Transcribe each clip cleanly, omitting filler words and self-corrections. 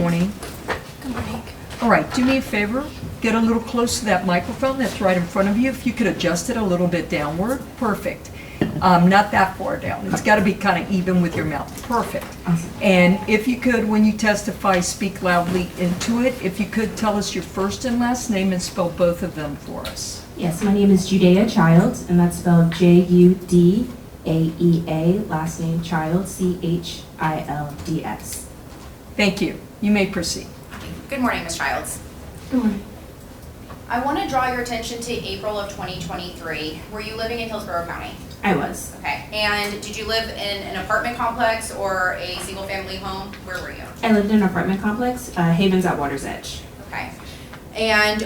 morning. Good morning. All right, do me a favor, get a little close to that microphone that's right in front of you. If you could adjust it a little bit downward, perfect. Not that far down. It's got to be kind of even with your mouth. Perfect. And if you could, when you testify, speak loudly into it. If you could, tell us your first and last name and spell both of them for us. Yes, my name is Judea Childs, and that's spelled Judaea, last name Childs, Childs. Thank you. You may proceed. Good morning, Ms. Childs. Good morning. I want to draw your attention to April of 2023. Were you living in Hillsborough County? I was. Okay. And did you live in an apartment complex or a single-family home? Where were you? I lived in an apartment complex, Havens at Water's Edge. Okay. And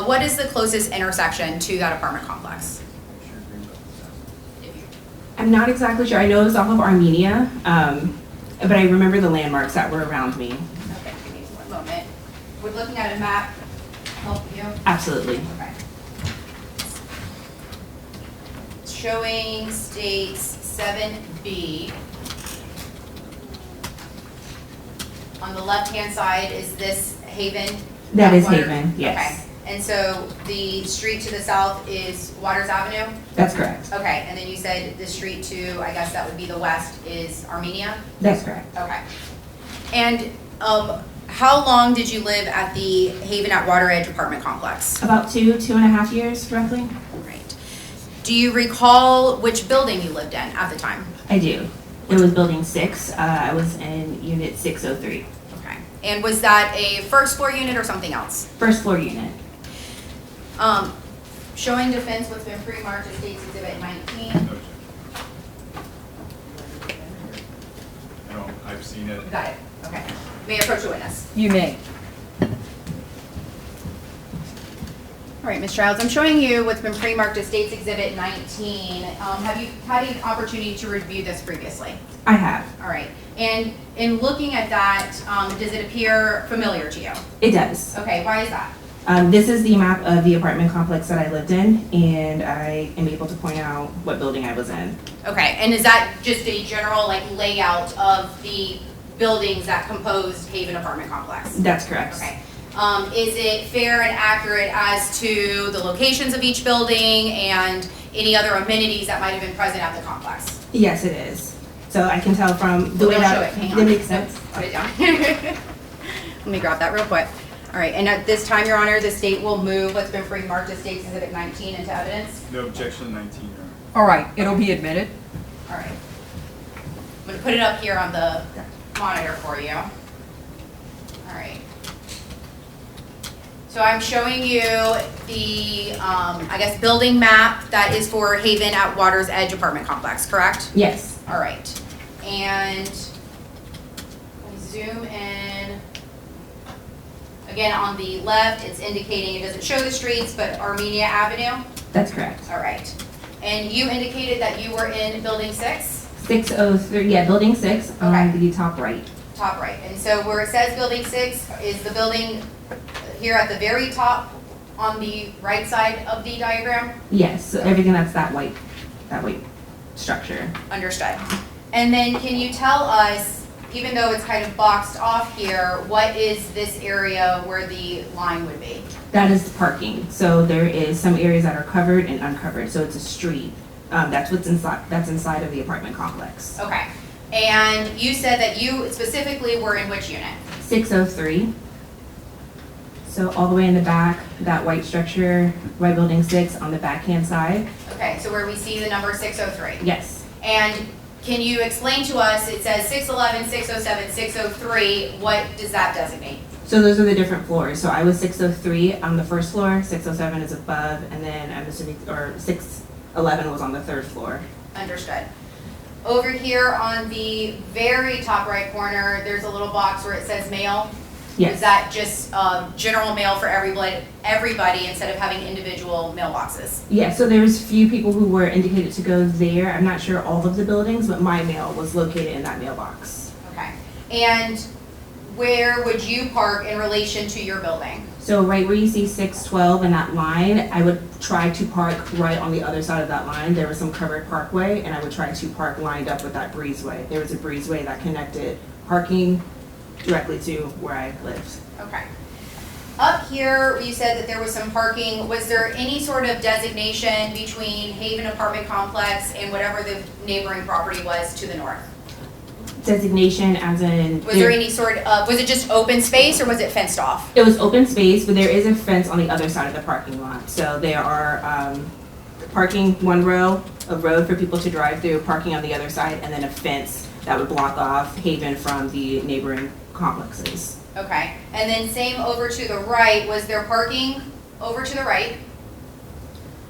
what is the closest intersection to that apartment complex? I'm not exactly sure. I know it was off of Armenia, but I remember the landmarks that were around me. Okay, give me 1 moment. Would looking at a map help you? Absolutely. Okay. Showing states 7B. On the left-hand side, is this Haven? That is Water? Haven, yes. Okay. And so the street to the south is Waters Avenue? That's correct. Okay, and then you said the street to, I guess that would be the west, is Armenia? That's correct. Okay. And how long did you live at the Haven at Water Edge apartment complex? About 2.5 years, roughly. Right. Do you recall which building you lived in at the time? I do. It was building 6. I was in unit 603. Okay. And was that a first floor unit or something else? First floor unit. Showing defense what's been pre-marked as States Exhibit 19. No, I've seen it. Got it. Okay. May I approach the witness? You may. All right, Ms. Childs, I'm showing you what's been pre-marked as States Exhibit 19. Have you had an opportunity to review this previously? I have. All right. And in looking at that, does it appear familiar to you? It does. Okay, why is that? This is the map of the apartment complex that I lived in, and I am able to point out what building I was in. Okay, and is that just a general layout of the buildings that composed Haven apartment complex? That's correct. Okay. Is it fair and accurate as to the locations of each building and any other amenities that might have been present at the complex? Yes, it is. So I can tell from the way Don't show that it. Hang it on. makes sense. Put it down. Let me grab that real quick. All right, and at this time, Your Honor, the state will move what's been pre-marked as States Exhibit 19 into evidence. No objection, 19, Your Honor. All right, it'll be admitted. All right. I'm going to put it up here on the monitor for you. All right. So I'm showing you the, I guess, building map that is for Haven at Water's Edge apartment complex, correct? Yes. All right. And let me zoom in. Again, on the left, it's indicating, it doesn't show the streets, but Armenia Avenue. That's correct. All right. And you indicated that you were in building 6? 603, yeah, building 6 on Okay. the top right. Top right. And so where it says building 6, is the building here at the very top on the right side of the diagram? Yes, so everything that's that white structure. Understood. And then can you tell us, even though it's kind of boxed off here, what is this area where the line would be? That is parking. So there is some areas that are covered and uncovered. So it's a street. That's what's inside. That's inside of the apartment complex. Okay. And you said that you specifically were in which unit? 603. So all the way in the back, that white structure, white building 6 on the backhand side. Okay, so where we see the number 603. Yes. And can you explain to us, it says 611, 607, 603, what does that designate? So those are the different floors. So I was 603 on the first floor, 607 is above, and then I'm assuming, or 611 was on the third floor. Understood. Over here on the very top right corner, there's a little box where it says mail. Yes. Is that just general mail for everybody instead of having individual mailboxes? Yeah, so there's few people who were indicated to go there. I'm not sure all of the buildings, but my mail was located in that mailbox. Okay. And where would you park in relation to your building? So right where you see 612 in that line, I would try to park right on the other side of that line. There was some covered parkway, and I would try to park lined up with that breezeway. There was a breezeway that connected parking directly to where I lived. Okay. Up here, you said that there was some parking. Was there any sort of designation between Haven Apartment Complex and whatever the neighboring property was to the north? Designation as in... Was there any sort of, was it just open space or was it fenced off? It was open space, but there is a fence on the other side of the parking lot. So there are parking one row of road for people to drive through, parking on the other side, and then a fence that would block off Haven from the neighboring complexes. Okay, and then same over to the right, was there parking over to the right?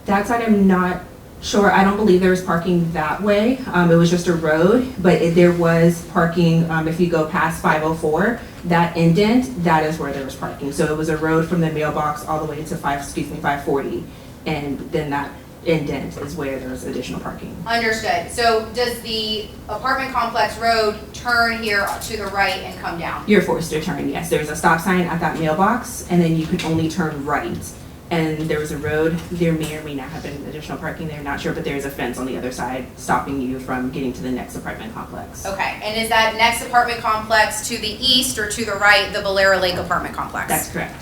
That side I'm not sure. I don't believe there was parking that way. It was just a road, but there was parking if you go past 504, that indent, that is where there was parking. So it was a road from the mailbox all the way to 540, and then that indent is where there was additional parking. Understood. So does the apartment complex road turn here to the right and come down? You're forced to turn, yes. There's a stop sign at that mailbox, and then you can only turn right. And there was a road, there may or may not have been additional parking there, not sure, but there's a fence on the other side stopping you from getting to the next apartment complex. Okay, and is that next apartment complex to the east or to the right, the Valera Lake apartment complex? That's correct.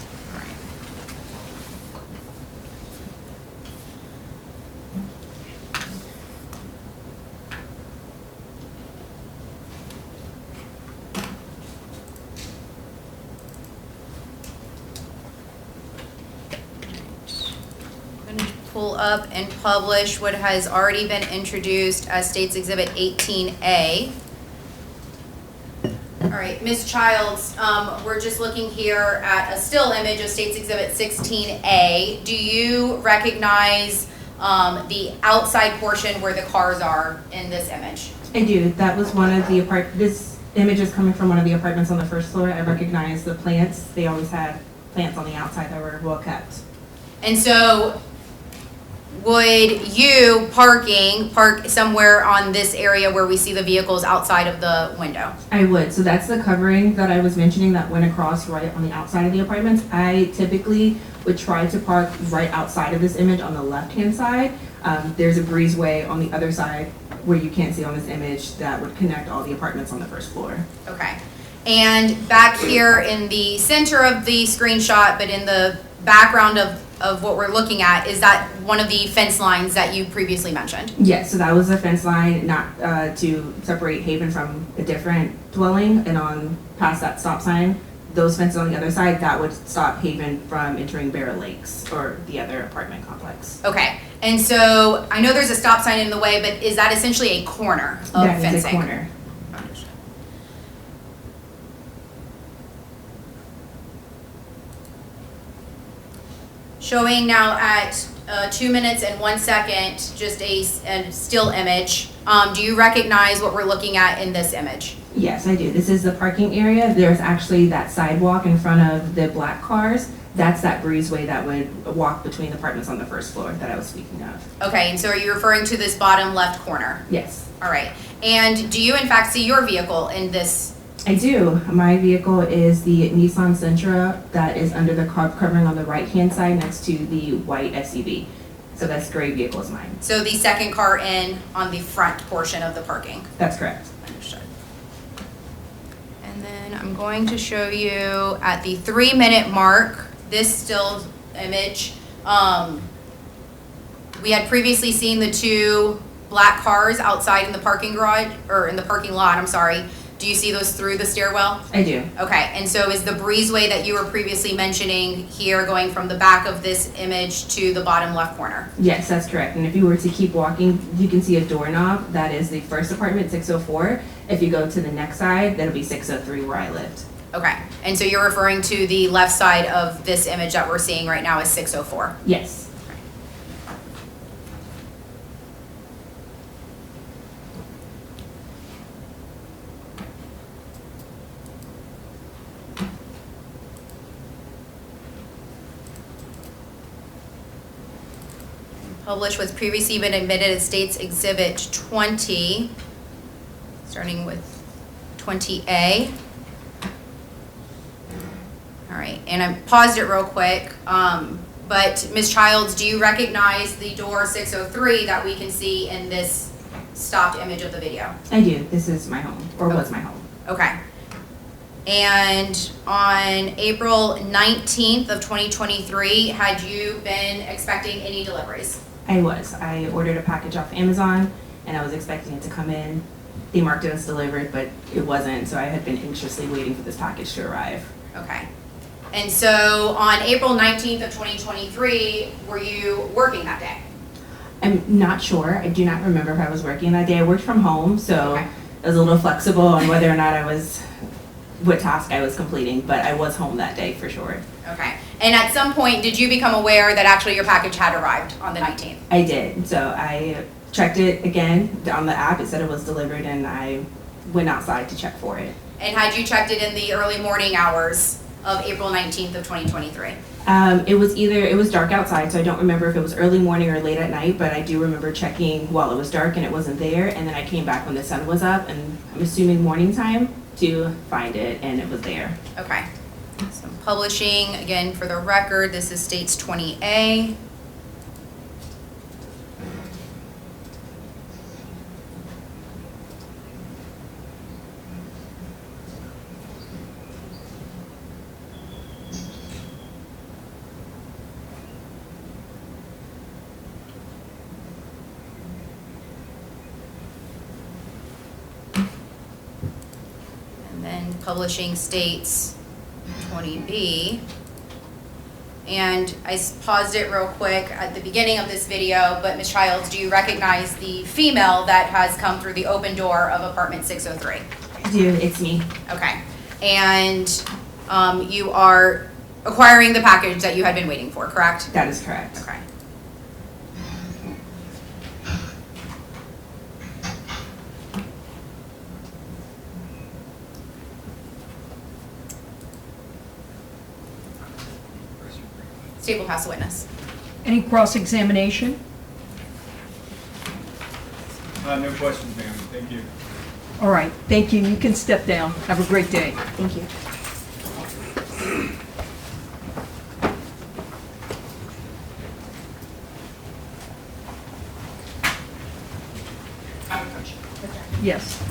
Pull up and publish what has already been introduced as State's Exhibit 18A. All right, Ms. Childs, we're just looking here at a still image of State's Exhibit 16A. Do you recognize the outside portion where the cars are in this image? I do. That was one of the this image is coming from one of the apartments on the first floor. I recognize the plants. They always had plants on the outside that were well kept. And so would you park somewhere on this area where we see the vehicles outside of the window? I would. So that's the covering that I was mentioning that went across right on the outside of the apartments. I typically would try to park right outside of this image on the left-hand side. There's a breezeway on the other side where you can't see on this image that would connect all the apartments on the first floor. Okay. And back here in the center of the screenshot, but in the background of what we're looking at, is that one of the fence lines that you previously mentioned? Yes, so that was a fence line not to separate Haven from a different dwelling, and on past that stop sign, those fences on the other side, that would stop Haven from entering Barrel Lakes or the other apartment complex. Okay. And so I know there's a stop sign in the way, but is that essentially a corner of fencing? That is a corner. Showing now at 2 minutes and 1 second, just a still image. Do you recognize what we're looking at in this image? Yes, I do. This is the parking area. There's actually that sidewalk in front of the black cars. That's that breezeway that would walk between the apartments on the first floor that I was speaking of. Okay, and so are you referring to this bottom left corner? Yes. All right. And do you in fact see your vehicle in this? I do. My vehicle is the Nissan Sentra that is under the car covering on the right-hand side next to the white SUV. So that's gray vehicle is mine. So the second car in on the front portion of the parking? That's correct. Understood. And then I'm going to show you at the 3-minute mark, this still image. We had previously seen the two black cars outside in the parking garage, or in the parking lot, I'm sorry. Do you see those through the stairwell? I do. Okay, and so is the breezeway that you were previously mentioning here going from the back of this image to the bottom left corner? Yes, that's correct. And if you were to keep walking, you can see a doorknob. That is the first apartment, 604. If you go to the next side, that'll be 603 where I lived. Okay, and so you're referring to the left side of this image that we're seeing right now as 604? Yes. Published was previously been admitted as State's Exhibit 20, starting with 20A. All right, and I paused it real quick, but Ms. Childs, do you recognize the door 603 that we can see in this stopped image of the video? I do. This is my home, or was my home. Okay. And on April 19th of 2023, had you been expecting any deliveries? I ordered a package off Amazon and I was expecting it to come in. They marked it as delivered, but it wasn't, so I had been anxiously waiting for this package to arrive. Okay. And so on April 19th of 2023, were you working that day? I'm not sure. I do not remember if I was working that day. I worked from home, so Okay. I was a little flexible on whether or not what task I was completing, but I was home that day for sure. Okay. And at some point, did you become aware that actually your package had arrived on the 19th? I did. So I checked it again on the app. It said it was delivered, and I went outside to check for it. And had you checked it in the early morning hours of April 19th of 2023? It was dark outside, so I don't remember if it was early morning or late at night, but I do remember checking while it was dark and it wasn't there, and then I came back when the sun was up, and I'm assuming morning time to find it, and it was there. Okay. So publishing, again, for the record, this is States 20A. And then publishing States 20B. And I paused it real quick at the beginning of this video, but Ms. Childs, do you recognize the female that has come through the open door of apartment 603? I do. It's me. Okay. And you are acquiring the package that you had been waiting for, correct? That is correct. Okay. State will pass the witness. Any cross-examination? No questions, ma'am. Thank you. All right, thank you. You can step down. Have a great day. Thank you. Yes.